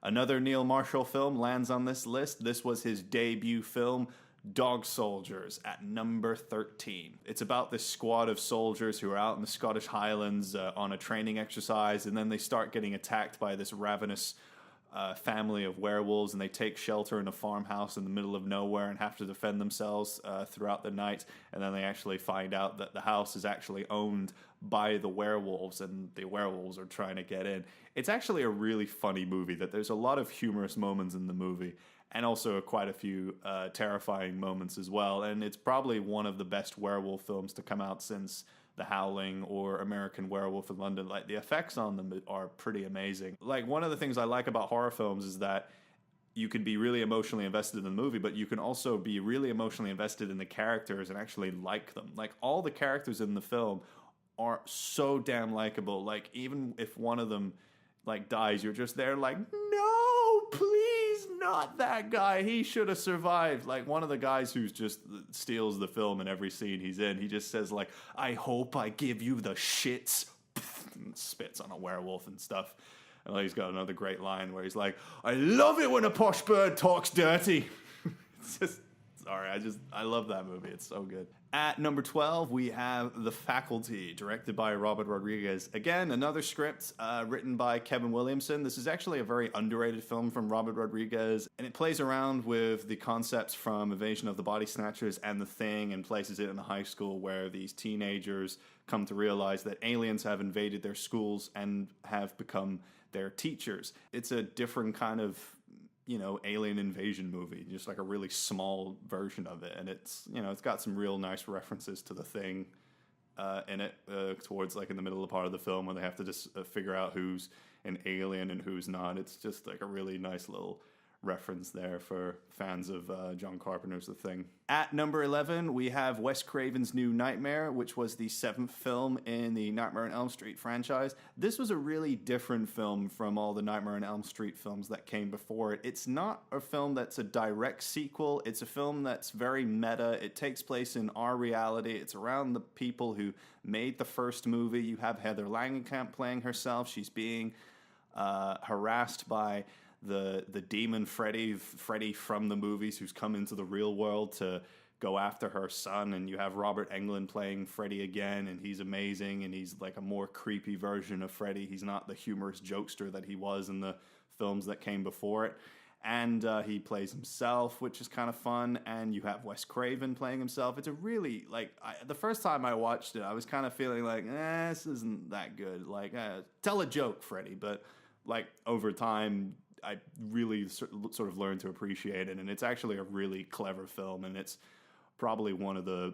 Another Neil Marshall film lands on this list. This was his debut film, Dog Soldiers, at number 13. It's about this squad of soldiers who are out in the Scottish Highlands on a training exercise, and then they start getting attacked by this ravenous family of werewolves, and they take shelter in a farmhouse in the middle of nowhere and have to defend themselves throughout the night. And then they actually find out that the house is actually owned by the werewolves, and the werewolves are trying to get in. It's actually a really funny movie. That there's a lot of humorous moments in the movie, and also quite a few terrifying moments as well. And it's probably one of the best werewolf films to come out since The Howling or American Werewolf in London. Like, the effects on them are pretty amazing. Like, one of the things I like about horror films is that you can be really emotionally invested in the movie, but you can also be really emotionally invested in the characters and actually like them. Like, all the characters in the film are so damn likable. Like, even if one of them like dies, you're just there like, no, please, not that guy. He should have survived. Like, one of the guys who's just steals the film in every scene he's in, he just says like, I hope I give you the shits, and spits on a werewolf and stuff. And he's got another great line where he's like, I love it when a posh bird talks dirty. It's just, sorry, I love that movie. It's so good. At number 12, we have The Faculty, directed by Robert Rodriguez. Again, another script written by Kevin Williamson. This is actually a very underrated film from Robert Rodriguez, and it plays around with the concepts from Invasion of the Body Snatchers and The Thing, and places it in a high school where these teenagers come to realize that aliens have invaded their schools and have become their teachers. It's a different kind of, alien invasion movie, just like a really small version of it. And it's, it's got some real nice references to The Thing in it, towards like in the middle of the part of the film where they have to just figure out who's an alien and who's not. It's just like a really nice little reference there for fans of John Carpenter's The Thing. At number 11, we have Wes Craven's New Nightmare, which was the 7th film in the Nightmare on Elm Street franchise. This was a really different film from all the Nightmare on Elm Street films that came before it. It's not a film that's a direct sequel. It's a film that's very meta. It takes place in our reality. It's around the people who made the first movie. You have Heather Langenkamp playing herself. She's being harassed by the demon Freddy from the movies, who's come into the real world to go after her son. And you have Robert Englund playing Freddy again, and he's amazing, and he's like a more creepy version of Freddy. He's not the humorous jokester that he was in the films that came before it. And he plays himself, which is kind of fun. And you have Wes Craven playing himself. It's a really, the first time I watched it, I was kind of feeling like, this isn't that good. Like, tell a joke, Freddy. But like, over time, I really sort of learned to appreciate it, and it's actually a really clever film, and it's probably one of the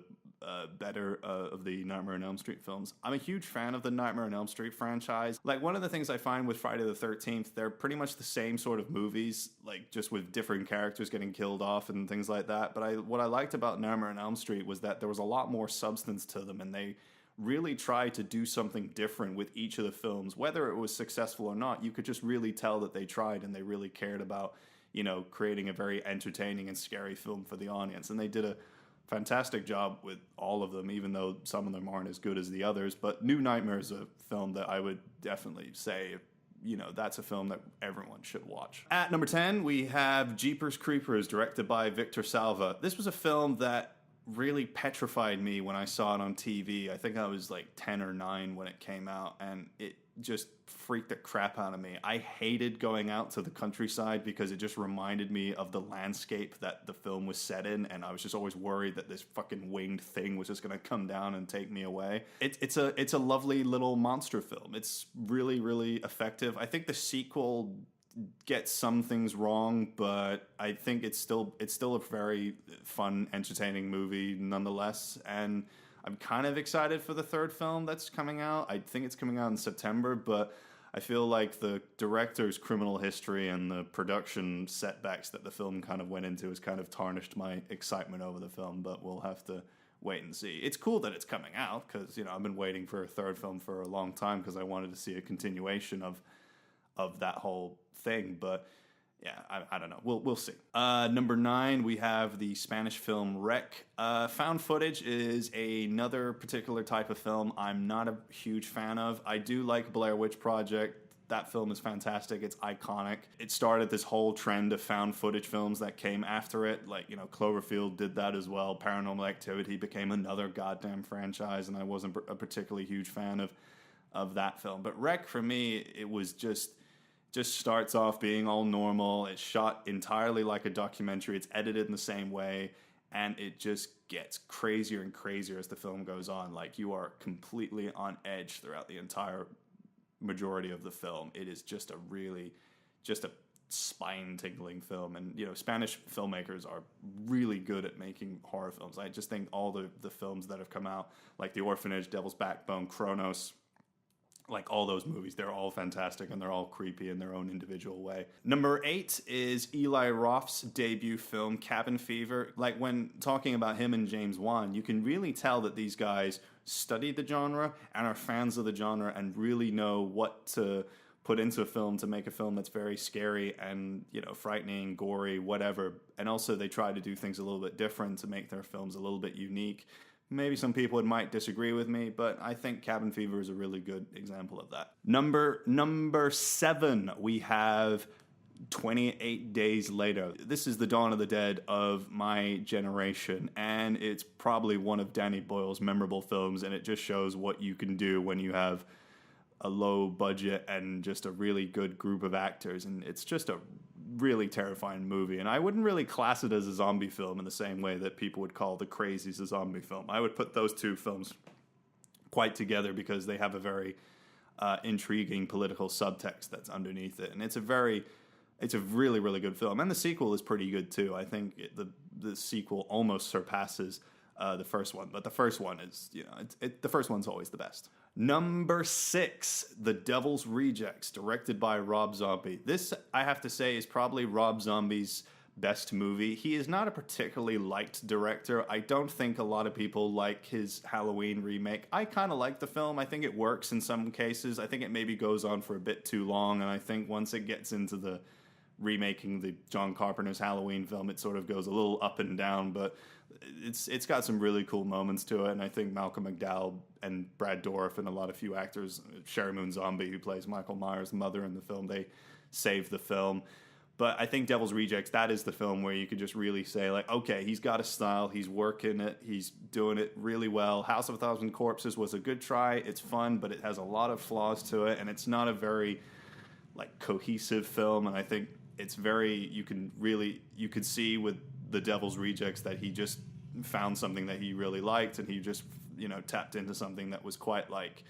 better of the Nightmare on Elm Street films. I'm a huge fan of the Nightmare on Elm Street franchise. Like, one of the things I find with Friday the 13th, they're pretty much the same sort of movies, like just with different characters getting killed off and things like that. But what I liked about Nightmare on Elm Street was that there was a lot more substance to them, and they really tried to do something different with each of the films. Whether it was successful or not, you could just really tell that they tried, and they really cared about, creating a very entertaining and scary film for the audience. And they did a fantastic job with all of them, even though some of them aren't as good as the others. But New Nightmare is a film that I would definitely say, that's a film that everyone should watch. At number 10, we have Jeepers Creepers, directed by Victor Salva. This was a film that really petrified me when I saw it on TV. I think I was like 10 or 9 when it came out, and it just freaked the crap out of me. I hated going out to the countryside because it just reminded me of the landscape that the film was set in, and I was just always worried that this fucking winged thing was just going to come down and take me away. It's a lovely little monster film. It's really, really effective. I think the sequel gets some things wrong, but I think it's still a very fun, entertaining movie nonetheless. And I'm kind of excited for the third film that's coming out. I think it's coming out in September, but I feel like the director's criminal history and the production setbacks that the film kind of went into has kind of tarnished my excitement over the film, but we'll have to wait and see. It's cool that it's coming out because, I've been waiting for a third film for a long time because I wanted to see a continuation of that whole thing, but yeah, I don't know. We'll see. Number 9, we have the Spanish film Rec. Found footage is another particular type of film I'm not a huge fan of. I do like Blair Witch Project. that film is fantastic. It's iconic. It started this whole trend of found footage films that came after it. Like, you know, Cloverfield did that as well. Paranormal Activity became another goddamn franchise, and I wasn't a particularly huge fan of that film. But Wreck, for me, it was just starts off being all normal. It's shot entirely like a documentary. It's edited in the same way, and it just gets crazier and crazier as the film goes on. Like, you are completely on edge throughout the entire majority of the film. It is just a spine-tingling film. And, you know, Spanish filmmakers are really good at making horror films. I just think all the films that have come out, like The Orphanage, Devil's Backbone, Kronos, like all those movies, they're all fantastic and they're all creepy in their own individual way. Number 8 is Eli Roth's debut film, Cabin Fever. Like, when talking about him and James Wan, you can really tell that these guys study the genre and are fans of the genre and really know what to put into a film to make a film that's very scary and, you know, frightening, gory, whatever. And also they try to do things a little bit different to make their films a little bit unique. Maybe some people might disagree with me, but I think Cabin Fever is a really good example of that. Number 7, we have 28 Days Later. This is the Dawn of the Dead of my generation, and it's probably one of Danny Boyle's memorable films, and it just shows what you can do when you have a low budget and just a really good group of actors, and it's just a really terrifying movie. And I wouldn't really class it as a zombie film in the same way that people would call The Crazies a zombie film. I would put those two films quite together because they have a very intriguing political subtext that's underneath it, and it's a really, really good film. And the sequel is pretty good too. I think the sequel almost surpasses the first one, but the first one is, you know, the first one's always the best. Number 6, The Devil's Rejects, directed by Rob Zombie. This, I have to say, is probably Rob Zombie's best movie. He is not a particularly liked director. I don't think a lot of people like his Halloween remake. I kind of like the film. I think it works in some cases. I think it maybe goes on for a bit too long, and I think once it gets into the remaking the John Carpenter's Halloween film, it sort of goes a little up and down, but it's got some really cool moments to it, and I think Malcolm McDowell and Brad Dourif and a few actors, Sherry Moon Zombie, who plays Michael Myers' mother in the film, they save the film. But I think Devil's Rejects, that is the film where you could just really say, like, okay, he's got a style, he's working it, he's doing it really well. House of a Thousand Corpses was a good try, it's fun, but it has a lot of flaws to it, and it's not a very, like, cohesive film, and I think it's very, you could see with The Devil's Rejects that he just found something that he really liked, and he just, you know, tapped into something that was quite like,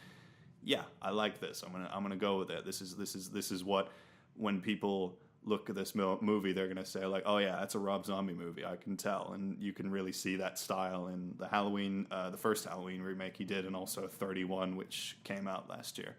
yeah, I like this. I'm gonna go with it. This is what, when people look at this movie, they're gonna say, like, oh yeah, that's a Rob Zombie movie. I can tell, and you can really see that style in the Halloween, the first Halloween remake he did, and also 31, which came out last year.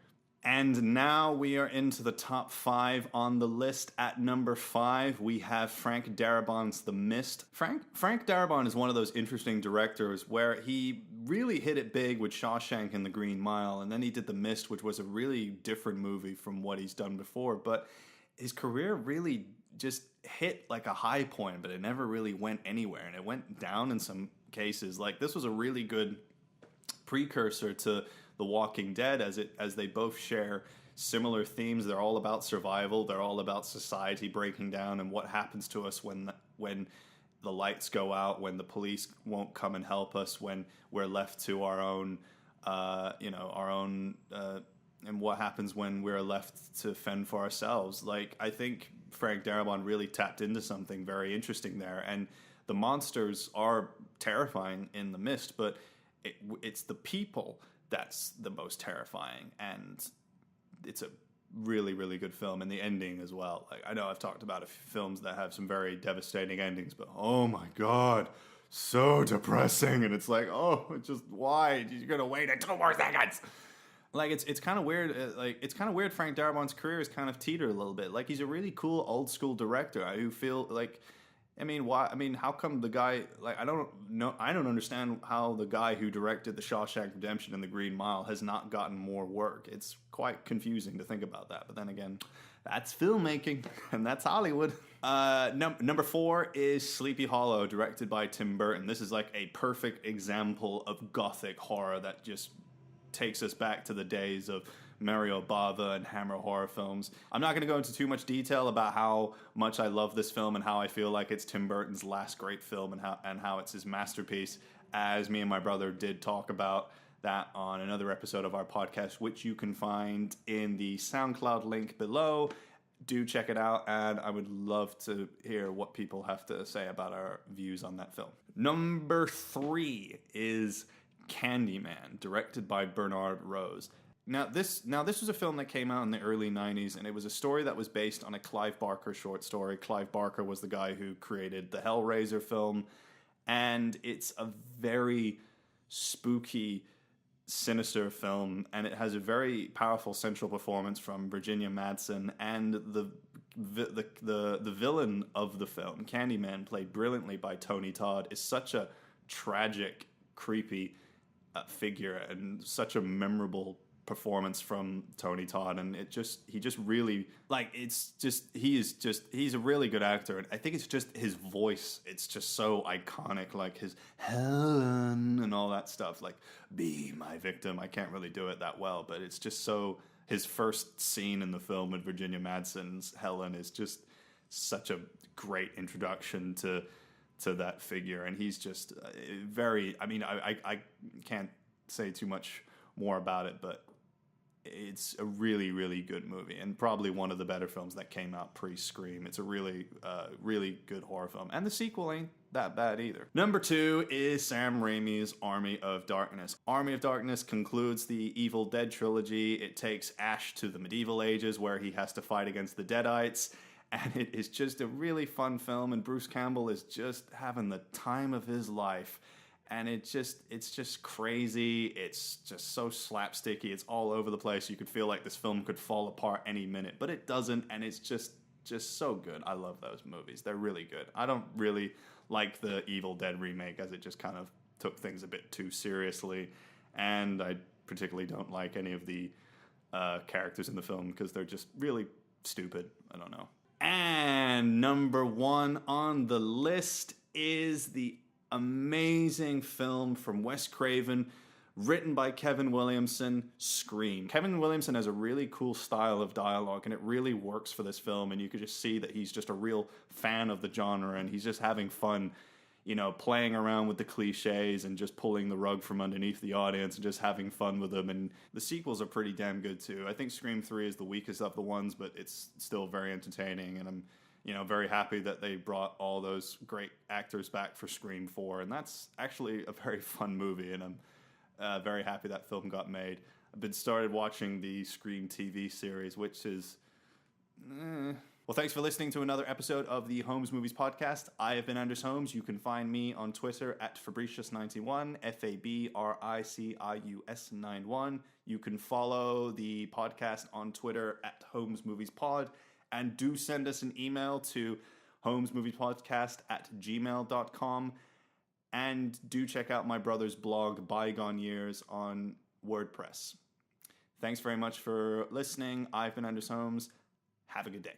And now we are into the top 5 on the list. At number 5, we have Frank Darabont's The Mist. Frank Darabont is one of those interesting directors where he really hit it big with Shawshank and The Green Mile, and then he did The Mist, which was a really different movie from what he's done before. But his career really just hit like a high point, but it never really went anywhere, and it went down in some cases. Like, this was a really good precursor to The Walking Dead, as they both share similar themes. They're all about survival. They're all about society breaking down and what happens to us when the lights go out, when the police won't come and help us, when we're left to our own, and what happens when we're left to fend for ourselves. Like, I think Frank Darabont really tapped into something very interesting there, and the monsters are terrifying in The Mist, but it's the people that's the most terrifying, and it's a really, really good film, and the ending as well. Like, I know I've talked about films that have some very devastating endings, but oh my god, so depressing, and it's like, oh, just why? You're gonna wait 2 more seconds. Like, it's kind of weird. It's kind of weird. Frank Darabont's career is kind of teetered a little bit. Like, he's a really cool old school director who feel like, I mean, why? I mean, how come the guy, like, I don't know. I don't understand how the guy who directed The Shawshank Redemption and The Green Mile has not gotten more work. It's quite confusing to think about that. But then again, that's filmmaking, and that's Hollywood. Number 4 is Sleepy Hollow, directed by Tim Burton. This is like a perfect example of gothic horror that just takes us back to the days of Mario Bava and Hammer horror films. I'm not going to go into too much detail about how much I love this film and how I feel like it's Tim Burton's last great film and how it's his masterpiece, as me and my brother did talk about that on another episode of our podcast, which you can find in the SoundCloud link below. Do check it out, and I would love to hear what people have to say about our views on that film. Number 3 is Candyman, directed by Bernard Rose. Now this was a film that came out in the early 90s, and it was a story that was based on a Clive Barker short story. Clive Barker was the guy who created the Hellraiser film, and it's a very spooky, sinister film, and it has a very powerful central performance from Virginia Madsen, and the villain of the film, Candyman, played brilliantly by Tony Todd, is such a tragic, creepy figure, and such a memorable performance from Tony Todd. And he's a really good actor, and I think it's just his voice, it's just so iconic, like his Helen and all that stuff, like be my victim. I can't really do it that well, but it's just so, his first scene in the film with Virginia Madsen's Helen is just such a great introduction to that figure, and he's just very, I can't say too much more about it, but it's a really, really good movie, and probably one of the better films that came out pre-Scream. It's a really, really good horror film, and the sequel ain't that bad either. Number 2 is Sam Raimi's Army of Darkness. Army of Darkness concludes the Evil Dead trilogy. It takes Ash to the medieval ages, where he has to fight against the Deadites, and it is just a really fun film, and Bruce Campbell is just having the time of his life. And it's just crazy. It's just so slapsticky. It's all over the place. You could feel like this film could fall apart any minute, but it doesn't, and it's just so good. I love those movies. They're really good. I don't really like the Evil Dead remake, as it just kind of took things a bit too seriously, and I particularly don't like any of the characters in the film because they're just really stupid. I don't know. And number 1 on the list is the amazing film from Wes Craven, written by Kevin Williamson, Scream. Kevin Williamson has a really cool style of dialogue, and it really works for this film, and you could just see that he's just a real fan of the genre, and he's just having fun, playing around with the cliches and just pulling the rug from underneath the audience and just having fun with them. And the sequels are pretty damn good too. I think Scream 3 is the weakest of the ones, but it's still very entertaining, and I'm very happy that they brought all those great actors back for Scream 4, and that's actually a very fun movie, and I'm very happy that film got made. I've been started watching the Scream TV series, which is... Well, thanks for listening to another episode of the Holmes Movies podcast. I have been Anders Holmes. You can find me on Twitter at Fabricius91, Fabricius91. You can follow the podcast on Twitter at Holmes Movies Pod. And do send us an email to holmesmoviespodcast@gmail.com. And do check out my brother's blog, Bygone Years, on WordPress. Thanks very much for listening. I've been Anders Holmes. Have a good day.